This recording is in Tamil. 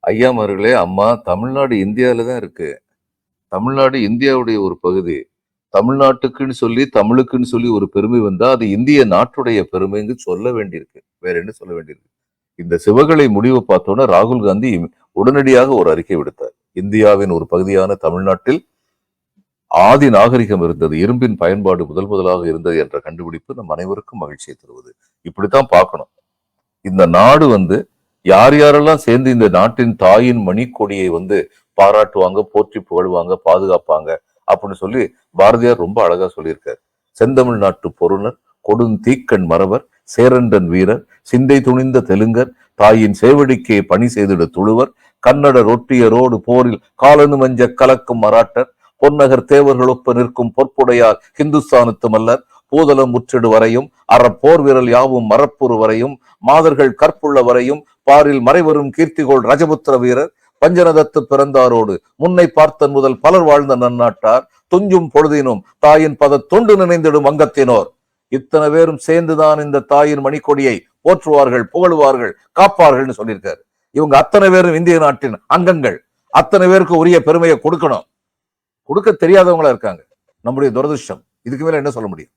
ஐயாமார்களே, அம்மா தமிழ்நாடு இந்தியால தான் இருக்கு. தமிழ்நாடு இந்தியாவுடைய ஒரு பகுதி. தமிழ்நாட்டுக்குன்னு சொல்லி, தமிழுக்குன்னு சொல்லி ஒரு பெருமை வந்தா, அது இந்திய நாட்டுடைய பெருமைன்னு சொல்ல வேண்டியிருக்கு. வேற என்ன சொல்ல வேண்டியிருக்கு? இந்த சிவகலை முடிவு பார்த்தோன்னா, ராகுல் காந்தி உடனடியாக ஒரு அறிக்கை விடுத்தார். இந்தியாவின் ஒரு பகுதியான தமிழ்நாட்டில் ஆதி நாகரிகம் இருந்தது. இரும்பின் பயன்பாடு முதலாக இருந்தது என்ற கண்டுபிடிப்பு நம் அனைவருக்கும் மகிழ்ச்சியை தருவது. இப்படித்தான் பார்க்கணும். இந்த நாடு யார் யாரெல்லாம் சேர்ந்து இந்த நாட்டின் தாயின் மணிக்கொடியை பாராட்டுவாங்க, போற்றி புகழ்வாங்க, பாதுகாப்பாங்க அப்படின்னு சொல்லி பாரதியார் ரொம்ப அழகா சொல்லியிருக்காரு. செந்தமிழ் நாட்டு பொருணர், கொடுந்தீக்கண் மறவர், சேரண்டன் வீரர், சிந்தை துணிந்த தெலுங்கர், தாயின் சேவடிக்கே பணி செய்திட துழுவர், கன்னடர் ஒட்டியரோடு போரில் காலனு மஞ்ச கலக்கும் மராட்டர், பொன்னகர் தேவர்கள் ஒப்ப நிற்கும் பொற்புடையார் ஹிந்துஸ்தானத்து மல்லர், பூதலம் முற்றிடு வரையும் அறப்போர் வீரல் யாவும் மரப்புறு வரையும் மாதர்கள் கற்புள்ள வரையும் பாரில் மறைவரும் கீர்த்திகோள் ரஜபுத்திர வீரர், பஞ்சனதத்து பிறந்தாரோடு முன்னை பார்த்தன் முதல் பலர் வாழ்ந்த நன்னாட்டார், துஞ்சும் பொழுதினும் தாயின் பத தொண்டு நினைந்திடும் வங்கத்தினோர், இத்தனை பேரும் சேர்ந்துதான் இந்த தாயின் மணிக்கொடியை போற்றுவார்கள், புகழுவார்கள், காப்பார்கள்னு சொல்லியிருக்காரு. இவங்க அத்தனை பேரும் இந்திய நாட்டின் அங்கங்கள். அத்தனை பேருக்கு உரிய பெருமையை கொடுக்கணும். கொடுக்க தெரியாதவங்களா இருக்காங்க. நம்முடைய துரதிருஷ்டம். இதுக்கு மேல என்ன சொல்ல முடியும்?